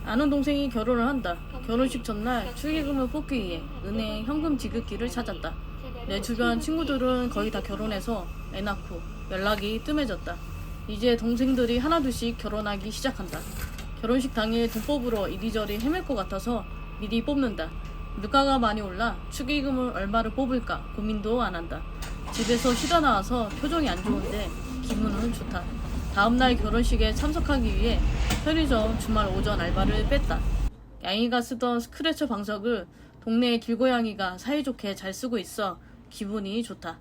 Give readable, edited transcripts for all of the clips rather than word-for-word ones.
아는 동생이 결혼을 한다. 결혼식 전날 축의금을 뽑기 위해 은행 현금 지급기를 찾았다. 내 주변 친구들은 거의 다 결혼해서 애 낳고 연락이 뜸해졌다. 이제 동생들이 하나둘씩 결혼하기 시작한다. 결혼식 당일 돈 뽑으러 이리저리 헤맬 것 같아서 미리 뽑는다. 물가가 많이 올라 축의금을 얼마를 뽑을까 고민도 안 한다. 집에서 쉬다 나와서 표정이 안 좋은데 기분은 좋다. 다음날 결혼식에 참석하기 위해 편의점 주말 오전 알바를 뺐다. 양이가 쓰던 스크래처 방석을 동네 길고양이가 사이좋게 잘 쓰고 있어 기분이 좋다.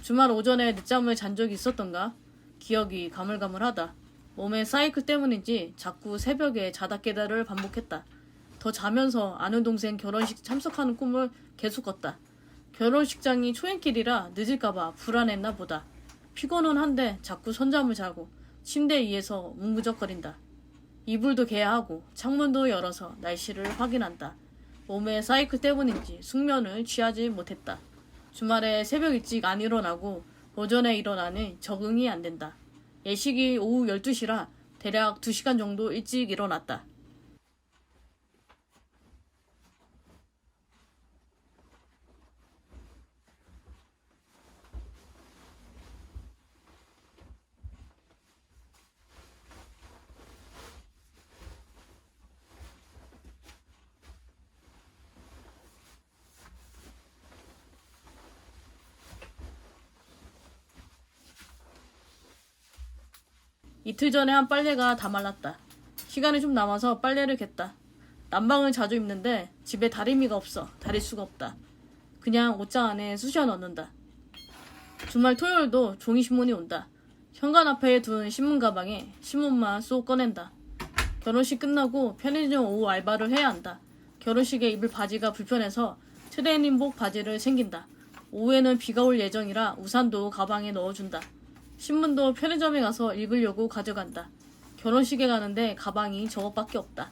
주말 오전에 늦잠을 잔 적이 있었던가? 기억이 가물가물하다. 몸에 사이클 때문인지 자꾸 새벽에 자다 깨다를 반복했다. 더 자면서 아는 동생 결혼식 참석하는 꿈을 계속 꿨다. 결혼식장이 초행길이라 늦을까봐 불안했나 보다. 피곤은 한데 자꾸 선잠을 자고 침대 위에서 뭉구적거린다. 이불도 개야하고 창문도 열어서 날씨를 확인한다. 몸에 사이클 때문인지 숙면을 취하지 못했다. 주말에 새벽 일찍 안 일어나고 오전에 일어나니 적응이 안 된다. 예식이 오후 12시라 대략 2시간 정도 일찍 일어났다. 이틀 전에 한 빨래가 다 말랐다. 시간이 좀 남아서 빨래를 겠다. 난방을 자주 입는데 집에 다리미가 없어 다릴 수가 없다. 그냥 옷장 안에 쑤셔 넣는다. 주말 토요일도 종이신문이 온다. 현관 앞에 둔 신문 가방에 신문만 쏙 꺼낸다. 결혼식 끝나고 편의점 오후 알바를 해야 한다. 결혼식에 입을 바지가 불편해서 트레이닝복 바지를 챙긴다. 오후에는 비가 올 예정이라 우산도 가방에 넣어준다. 신문도 편의점에 가서 읽으려고 가져간다. 결혼식에 가는데 가방이 저것밖에 없다.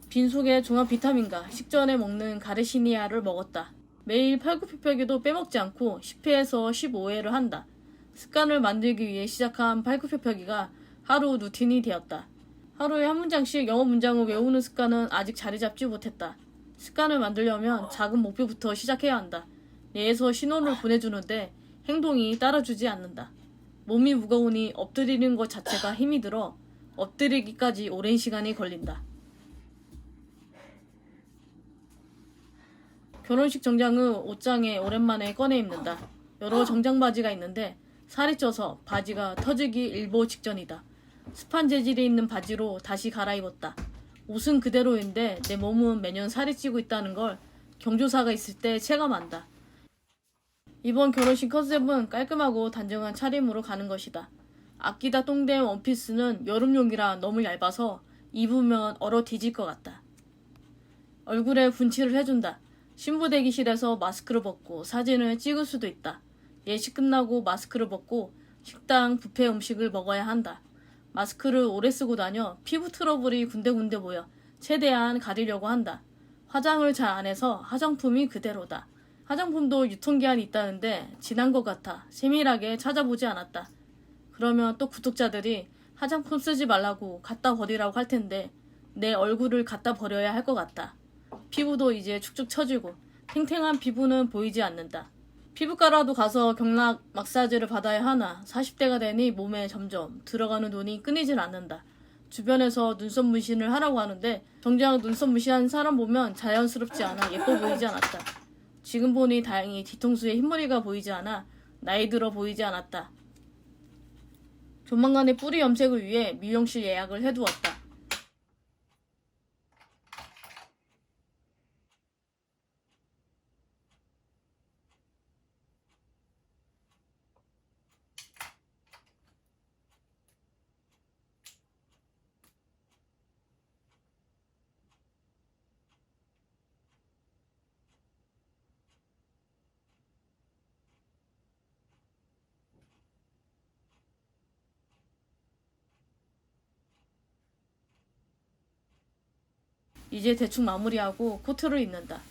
빈속에 종합 비타민과 식전에 먹는 가르시니아를 먹었다. 매일 팔굽혀펴기도 빼먹지 않고 10회에서 15회를 한다. 습관을 만들기 위해 시작한 팔굽혀펴기가 하루 루틴이 되었다. 하루에 한 문장씩 영어 문장을 외우는 습관은 아직 자리 잡지 못했다. 습관을 만들려면 작은 목표부터 시작해야 한다. 뇌에서 신호를 보내주는데 행동이 따라주지 않는다. 몸이 무거우니 엎드리는 것 자체가 힘이 들어 엎드리기까지 오랜 시간이 걸린다. 결혼식 정장은 옷장에 오랜만에 꺼내 입는다. 여러 정장 바지가 있는데 살이 쪄서 바지가 터지기 일보 직전이다. 습한 재질이 있는 바지로 다시 갈아입었다. 옷은 그대로인데 내 몸은 매년 살이 찌고 있다는 걸 경조사가 있을 때 체감한다. 이번 결혼식 컨셉은 깔끔하고 단정한 차림으로 가는 것이다. 아끼다 똥된 원피스는 여름용이라 너무 얇아서 입으면 얼어 뒤질 것 같다. 얼굴에 분칠을 해준다. 신부 대기실에서 마스크를 벗고 사진을 찍을 수도 있다. 예식 끝나고 마스크를 벗고 식당 뷔페 음식을 먹어야 한다. 마스크를 오래 쓰고 다녀 피부 트러블이 군데군데 보여 최대한 가리려고 한다. 화장을 잘 안 해서 화장품이 그대로다. 화장품도 유통기한이 있다는데 지난 것 같아 세밀하게 찾아보지 않았다. 그러면 또 구독자들이 화장품 쓰지 말라고 갖다 버리라고 할 텐데 내 얼굴을 갖다 버려야 할 것 같다. 피부도 이제 축축 처지고 탱탱한 피부는 보이지 않는다. 피부과라도 가서 경락 마사지를 받아야 하나 40대가 되니 몸에 점점 들어가는 돈이 끊이질 않는다. 주변에서 눈썹 문신을 하라고 하는데 정작 눈썹 문신한 사람 보면 자연스럽지 않아 예뻐 보이지 않았다. 지금 보니 다행히 뒤통수에 흰머리가 보이지 않아 나이 들어 보이지 않았다. 조만간에 뿌리 염색을 위해 미용실 예약을 해두었다. 이제 대충 마무리하고 코트를 입는다.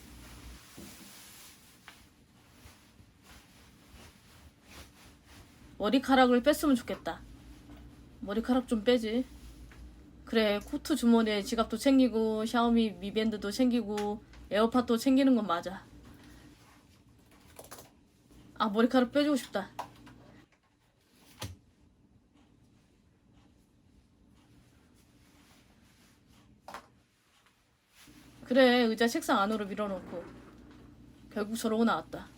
머리카락을 뺐으면 좋겠다. 머리카락 좀 빼지. 그래, 코트 주머니에 지갑도 챙기고 샤오미 미밴드도 챙기고 에어팟도 챙기는 건 맞아. 아, 머리카락 빼주고 싶다. 그래, 의자 책상 안으로 밀어넣고 결국 저러고 나왔다.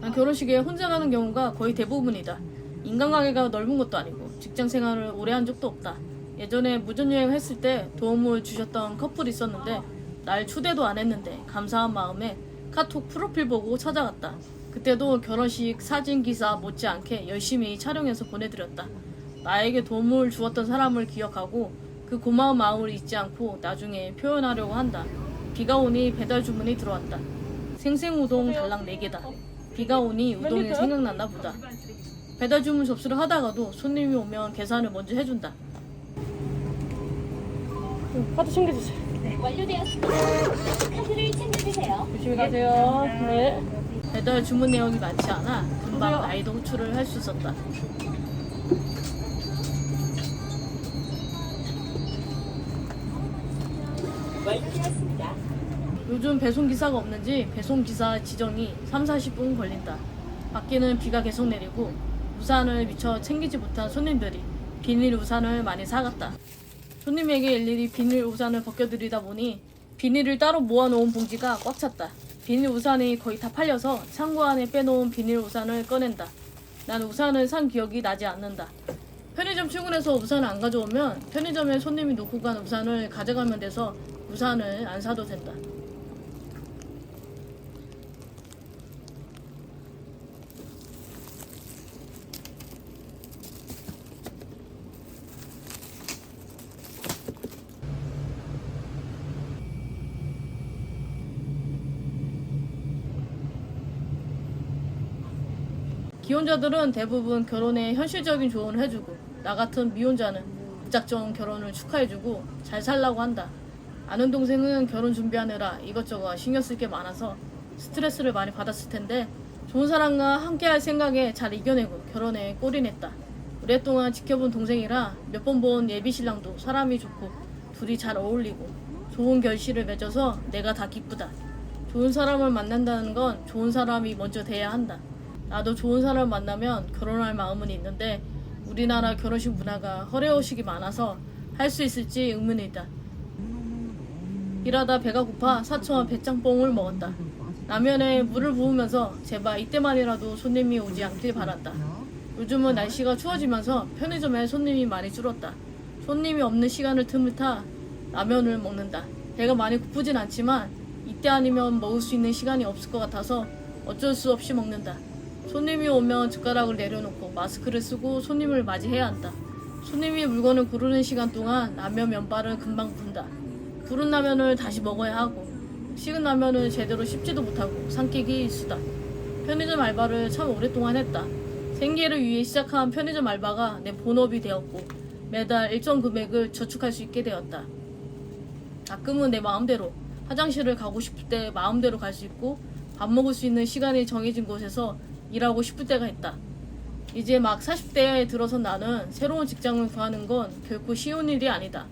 난 결혼식에 혼자 가는 경우가 거의 대부분이다. 인간관계가 넓은 것도 아니고 직장 생활을 오래 한 적도 없다. 예전에 무전여행 했을 때 도움을 주셨던 커플이 있었는데 날 초대도 안 했는데 감사한 마음에 카톡 프로필 보고 찾아갔다. 그때도 결혼식 사진기사 못지않게 열심히 촬영해서 보내드렸다. 나에게 도움을 주었던 사람을 기억하고 그 고마운 마음을 잊지 않고 나중에 표현하려고 한다. 비가 오니 배달 주문이 들어왔다. 생생우동 달랑 4개다. 비가 오니 우동이 생각났나 보다. 배달 주문 접수를 하다가도 손님이 오면 계산을 먼저 해준다. 카드 챙겨주세요. 네, 완료되었습니다. 카드를 챙겨주세요. 조심히 가세요. 네. 배달 주문 내역이 많지 않아 금방 라이더 호출을 할 수 있었다. 완료되었습니다. 요즘 배송기사가 없는지 배송기사 지정이 3-40분 걸린다. 밖에는 비가 계속 내리고 우산을 미처 챙기지 못한 손님들이 비닐 우산을 많이 사갔다. 손님에게 일일이 비닐 우산을 벗겨드리다 보니 비닐을 따로 모아놓은 봉지가 꽉 찼다. 비닐 우산이 거의 다 팔려서 창고 안에 빼놓은 비닐 우산을 꺼낸다. 난 우산을 산 기억이 나지 않는다. 편의점 출근해서 우산을 안 가져오면 편의점에 손님이 놓고 간 우산을 가져가면 돼서 우산을 안 사도 된다. 기혼자들은 대부분 결혼에 현실적인 조언을 해주고 나 같은 미혼자는 무작정 결혼을 축하해주고 잘 살라고 한다. 아는 동생은 결혼 준비하느라 이것저것 신경 쓸 게 많아서 스트레스를 많이 받았을 텐데 좋은 사람과 함께할 생각에 잘 이겨내고 결혼에 골인했다. 오랫동안 지켜본 동생이라 몇 번 본 예비신랑도 사람이 좋고 둘이 잘 어울리고 좋은 결실을 맺어서 내가 다 기쁘다. 좋은 사람을 만난다는 건 좋은 사람이 먼저 돼야 한다. 나도 좋은 사람 만나면 결혼할 마음은 있는데 우리나라 결혼식 문화가 허례허식이 많아서 할 수 있을지 의문이다. 일하다 배가 고파 사초와 배짱뽕을 먹었다. 라면에 물을 부으면서 제발 이때만이라도 손님이 오지 않길 바랐다. 요즘은 날씨가 추워지면서 편의점에 손님이 많이 줄었다. 손님이 없는 시간을 틈을 타 라면을 먹는다. 배가 많이 고프진 않지만 이때 아니면 먹을 수 있는 시간이 없을 것 같아서 어쩔 수 없이 먹는다. 손님이 오면 젓가락을 내려놓고 마스크를 쓰고 손님을 맞이해야 한다. 손님이 물건을 고르는 시간 동안 라면 면발은 금방 부른다. 부른 라면을 다시 먹어야 하고 식은 라면은 제대로 씹지도 못하고 삼키기 일수다. 편의점 알바를 참 오랫동안 했다. 생계를 위해 시작한 편의점 알바가 내 본업이 되었고 매달 일정 금액을 저축할 수 있게 되었다. 가끔은 내 마음대로 화장실을 가고 싶을 때 마음대로 갈 수 있고 밥 먹을 수 있는 시간이 정해진 곳에서 일하고 싶을 때가 있다. 이제 막 40대에 들어선 나는 새로운 직장을 구하는 건 결코 쉬운 일이 아니다.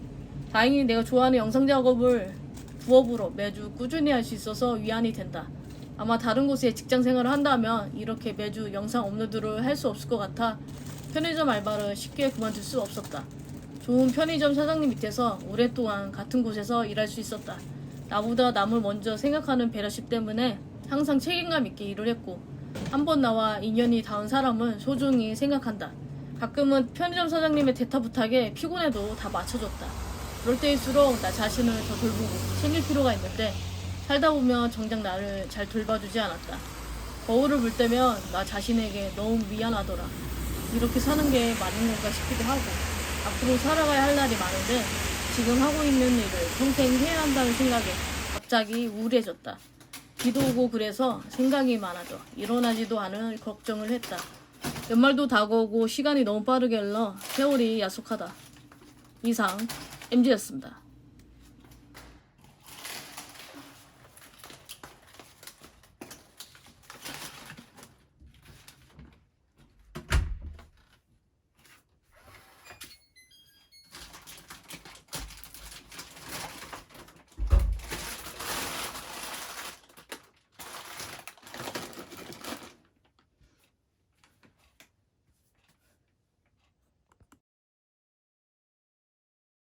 다행히 내가 좋아하는 영상 작업을 부업으로 매주 꾸준히 할 수 있어서 위안이 된다. 아마 다른 곳에 직장 생활을 한다면 이렇게 매주 영상 업로드를 할 수 없을 것 같아 편의점 알바를 쉽게 그만둘 수 없었다. 좋은 편의점 사장님 밑에서 오랫동안 같은 곳에서 일할 수 있었다. 나보다 남을 먼저 생각하는 배려심 때문에 항상 책임감 있게 일을 했고 한 번 나와 인연이 닿은 사람은 소중히 생각한다. 가끔은 편의점 사장님의 대타 부탁에 피곤해도 다 맞춰줬다. 그럴 때일수록 나 자신을 더 돌보고 챙길 필요가 있는데 살다 보면 정작 나를 잘 돌봐주지 않았다. 거울을 볼 때면 나 자신에게 너무 미안하더라. 이렇게 사는 게 맞는 건가 싶기도 하고 앞으로 살아가야 할 날이 많은데 지금 하고 있는 일을 평생 해야 한다는 생각에 갑자기 우울해졌다. 비도 오고 그래서 생각이 많아져 일어나지도 않을 걱정을 했다. 연말도 다가오고 시간이 너무 빠르게 흘러 세월이 야속하다. 이상 MG였습니다.